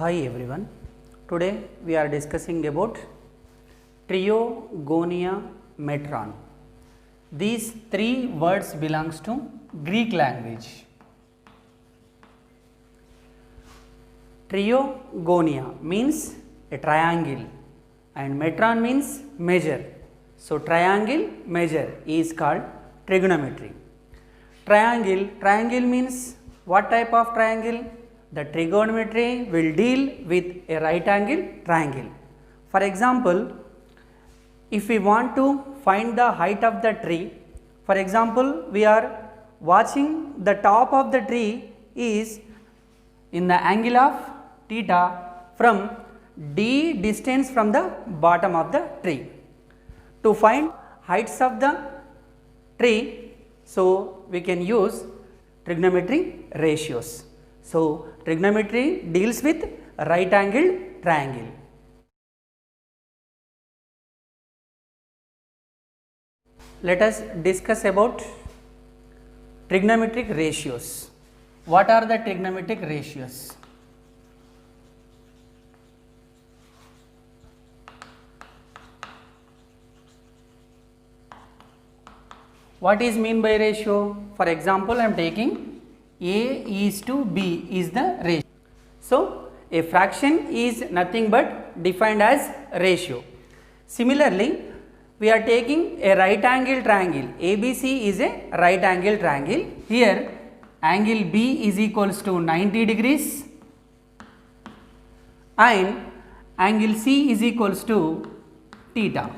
Hi everyone, today we are discussing about Trigonia metron. These three words belongs to Greek language. Trigonia means a triangle and metron means measure. So triangle measure is called trigonometry. Triangle means what type of triangle? The trigonometry will deal with a right angle triangle. For example, if we want to find the height of the tree, for example, we are watching the top of the tree is in the angle of theta from d distance from the bottom of the tree. To find heights of the tree, so we can use trigonometry ratios. So trigonometry deals with right angle triangle. Let us discuss about trigonometric ratios. What are the trigonometric ratios? What is mean by ratio? For example, I am taking A is to B is the ratio. So a fraction is nothing but defined as ratio. Similarly, we are taking a right angle triangle. ABC is a right angle triangle. Here angle B is equals to 90 degrees and angle C is equals to theta.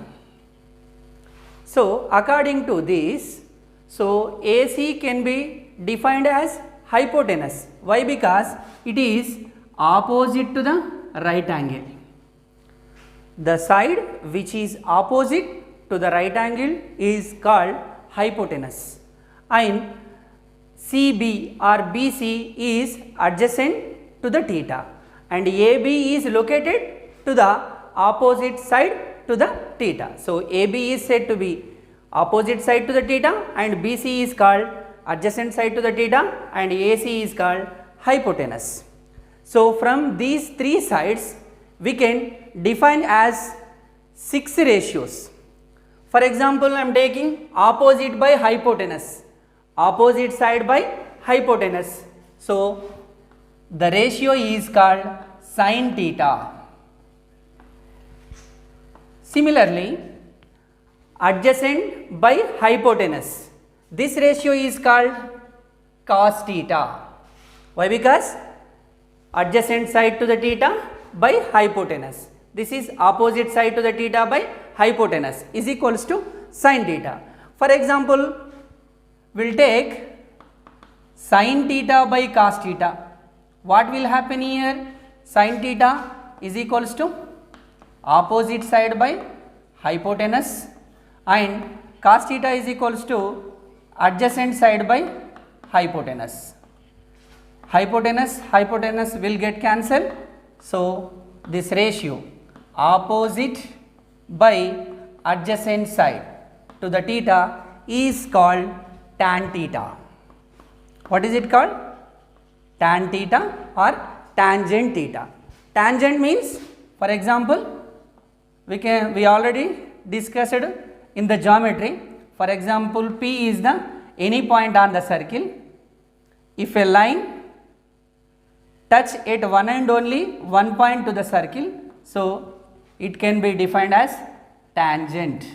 So according to this, so AC can be defined as hypotenuse. Why? Because it is opposite to the right angle. The side which is opposite to the right angle is called hypotenuse, and CB or BC is adjacent to the theta, and AB is located to the opposite side to the theta. So AB is said to be opposite side to the theta and BC is called adjacent side to the theta and AC is called hypotenuse. So from these three sides we can define as 6 ratios. For example, I am taking opposite by hypotenuse, opposite side by hypotenuse. So the ratio is called sin theta. Similarly, adjacent by hypotenuse, this ratio is called cos theta. Why? Because adjacent side to the theta by hypotenuse. This is opposite side to the theta by hypotenuse is equals to sin theta. For example, we will take sin theta by cos theta. What will happen here? Sin theta is equals to opposite side by hypotenuse and cos theta is equals to adjacent side by hypotenuse. Hypotenuse will get cancelled. So this ratio opposite by adjacent side to the theta is called tan theta. What is it called? Tan theta or tangent theta. Tangent means, for example, we already discussed in the geometry. For example, P is the any point on the circle. If a line touch at one end only one point to the circle, so it can be defined as tangent.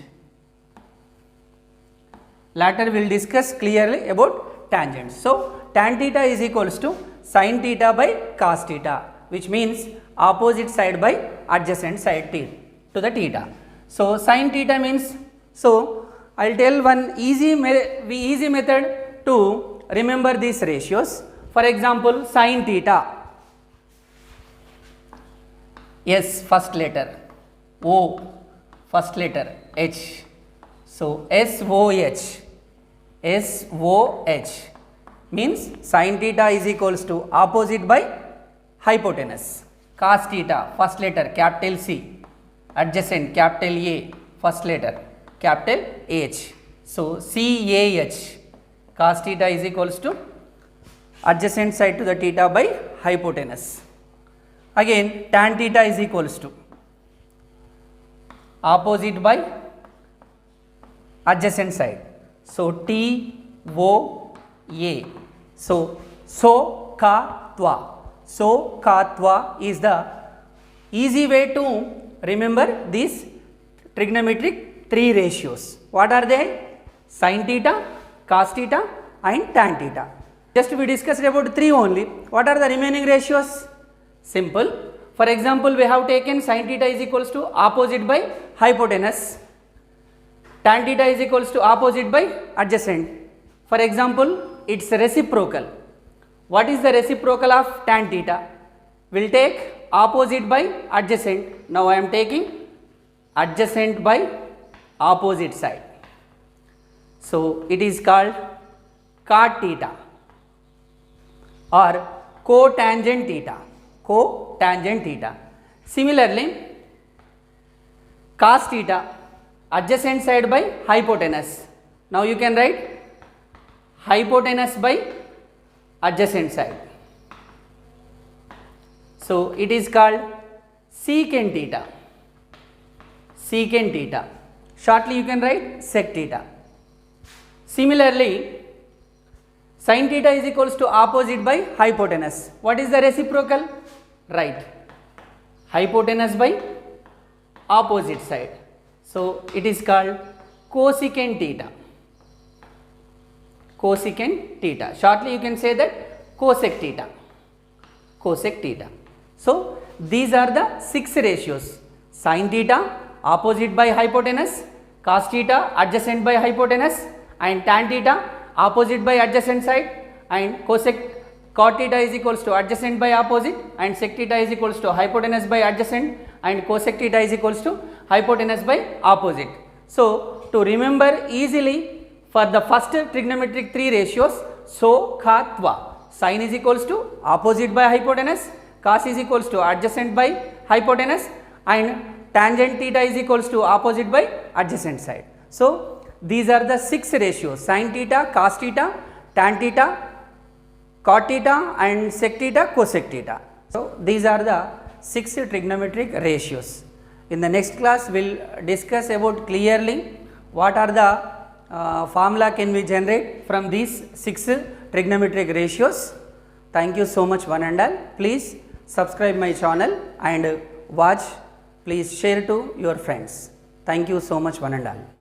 Later we will discuss clearly about tangent. So tan theta is equals to sin theta by cos theta, which means opposite side by adjacent side to the theta. So sin theta means, so I will tell one easy method to remember these ratios. For example, sin theta, S first letter, O first letter, H. So SOH means sin theta is equals to opposite by hypotenuse. Cos theta first letter capital C, adjacent capital A, first letter capital H. So CAH, cos theta is equals to adjacent side to the theta by hypotenuse. again tan theta is equals to opposite by adjacent side. So TOA. So ka twa is the easy way to remember these trigonometric three ratios. What are they? Sin theta, cos theta and tan theta. Just we discussed about three only. What are the remaining ratios? Simple. For example, we have taken sin theta is equals to opposite by hypotenuse. Tan theta is equals to opposite by adjacent. For example, it's reciprocal. What is the reciprocal of tan theta? We'll take opposite by adjacent. Now I am taking adjacent by opposite side. So it is called cot theta or cotangent theta. Cotangent theta. Similarly, cos theta, adjacent side by hypotenuse. Now you can write hypotenuse by adjacent side. So it is called secant theta. Secant theta. Shortly you can write sec theta. Similarly, sin theta is equals to opposite by hypotenuse. What is the reciprocal? Right. Hypotenuse by opposite side. So it is called cosecant theta. Cosecant theta. Shortly you can say that cosec theta. Cosec theta. So these are the six ratios: sin theta opposite by hypotenuse, cos theta adjacent by hypotenuse, and tan theta opposite by adjacent side, and cot theta is equals to adjacent by opposite, and sec theta is equals to hypotenuse by adjacent, and cosec theta is equals to hypotenuse by opposite. So to remember easily for the first trigonometric three ratios, so ka twa, sin is equals to opposite by hypotenuse, cos is equals to adjacent by hypotenuse, and tangent theta is equals to opposite by adjacent side. So these are the six ratios: sin theta, cos theta, tan theta, cot theta and sec theta, cosec theta. So these are the six trigonometric ratios. In the next class we will discuss about clearly what are the formula can we generate from these six trigonometric ratios. Thank you so much one and all. Please subscribe my channel and watch. Please share to your friends. Thank you so much one and all.